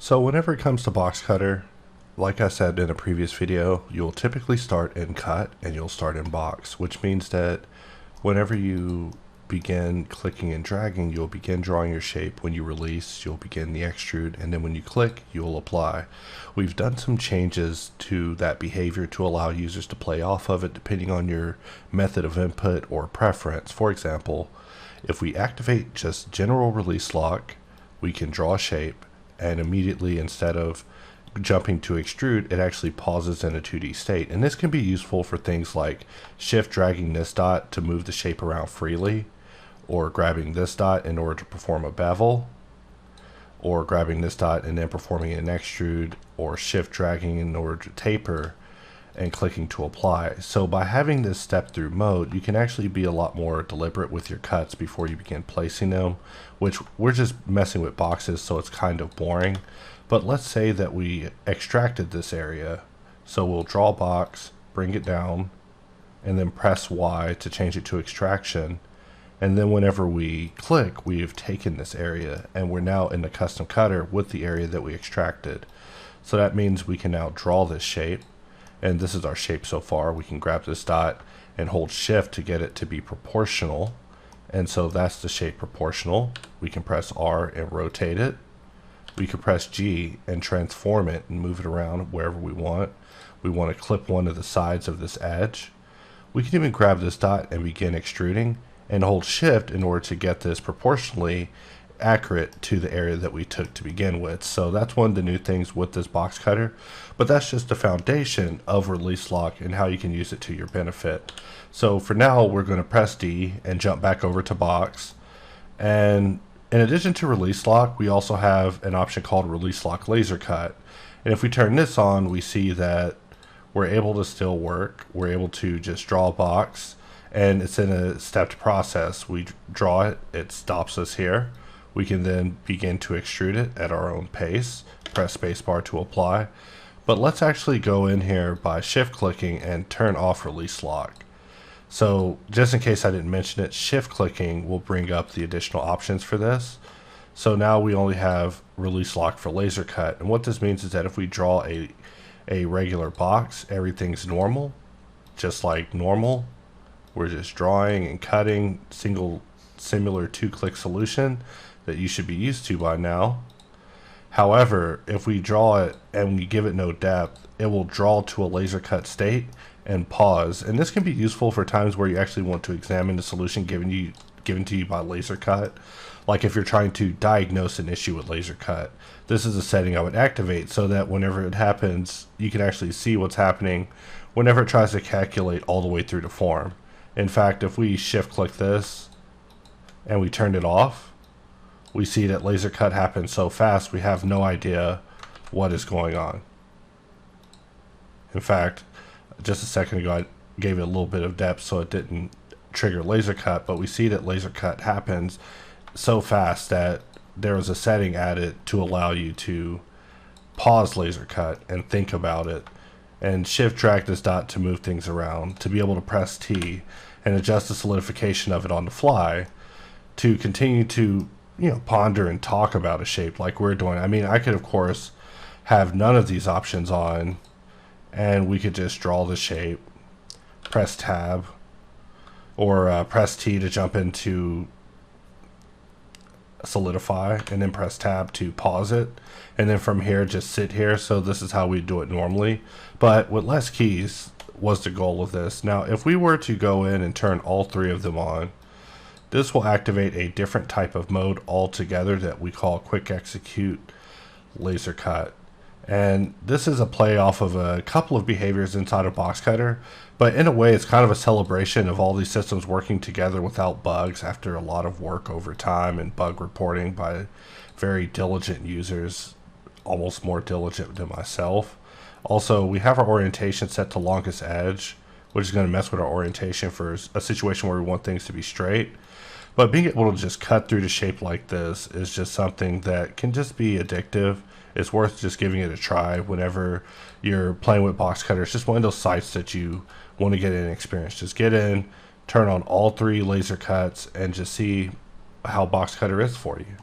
So whenever it comes to box cutter, like I said in a previous video, you'll typically start in cut and you'll start in box, which means that whenever you begin clicking and dragging, you'll begin drawing your shape. When you release, you'll begin the extrude, and then when you click, you'll apply. We've done some changes to that behavior to allow users to play off of it depending on your method of input or preference. For example, if we activate just general release lock, we can draw a shape, and immediately, instead of jumping to extrude, it actually pauses in a 2D state. And this can be useful for things like shift dragging this dot to move the shape around freely, or grabbing this dot in order to perform a bevel, or grabbing this dot and then performing an extrude, or shift dragging in order to taper and clicking to apply. So by having this step through mode, you can actually be a lot more deliberate with your cuts before you begin placing them, which we're just messing with boxes, so it's kind of boring. But let's say that we extracted this area. So we'll draw a box, bring it down, and then press Y to change it to extraction. And then whenever we click, we have taken this area and we're now in the custom cutter with the area that we extracted. So that means we can now draw this shape. And this is our shape so far. We can grab this dot and hold shift to get it to be proportional. And so that's the shape proportional. We can press R and rotate it. We can press G and transform it and move it around wherever we want. We want to clip one of the sides of this edge. We can even grab this dot and begin extruding and hold shift in order to get this proportionally accurate to the area that we took to begin with. So that's one of the new things with this box cutter, but that's just the foundation of release lock and how you can use it to your benefit. So for now, we're going to press D and jump back over to box. And in addition to release lock, we also have an option called release lock laser cut. And if we turn this on, we see that we're able to still work. We're able to just draw a box, and it's in a stepped process. We draw it, it stops us here. We can then begin to extrude it at our own pace, press spacebar to apply. But let's actually go in here by shift clicking and turn off release lock. So just in case I didn't mention it, shift clicking will bring up the additional options for this. So now we only have release lock for laser cut. And what this means is that if we draw a regular box, everything's normal, just like normal. We're just drawing and cutting, similar two-click solution that you should be used to by now. However, if we draw it and we give it no depth, it will draw to a laser cut state and pause. And this can be useful for times where you actually want to examine the solution given to you by laser cut. Like if you're trying to diagnose an issue with laser cut, this is a setting I would activate so that whenever it happens, you can actually see what's happening whenever it tries to calculate all the way through the form. In fact, if we shift click this and we turn it off, we see that laser cut happens so fast we have no idea what is going on. In fact, just a second ago I gave it a little bit of depth so it didn't trigger laser cut, but we see that laser cut happens so fast that there is a setting added to allow you to pause laser cut and think about it, and shift drag this dot to move things around, to be able to press T and adjust the solidification of it on the fly, to continue to ponder and talk about a shape like we're doing. I mean, I could of course have none of these options on and we could just draw the shape, press tab, or press T to jump into solidify, and then press tab to pause it, and then from here just sit here. So this is how we do it normally, but with less keys was the goal of this. Now if we were to go in and turn all three of them on, this will activate a different type of mode altogether that we call quick execute laser cut. And this is a play off of a couple of behaviors inside of box cutter, but in a way it's kind of a celebration of all these systems working together without bugs after a lot of work over time and bug reporting by very diligent users, almost more diligent than myself. Also, we have our orientation set to longest edge, which is going to mess with our orientation for a situation where we want things to be straight. But being able to just cut through the shape like this is just something that can just be addictive. It's worth just giving it a try whenever you're playing with box cutter. It's just one of those sites that you want to get an experience. Just get in, turn on all three laser cuts, and just see how box cutter is for you.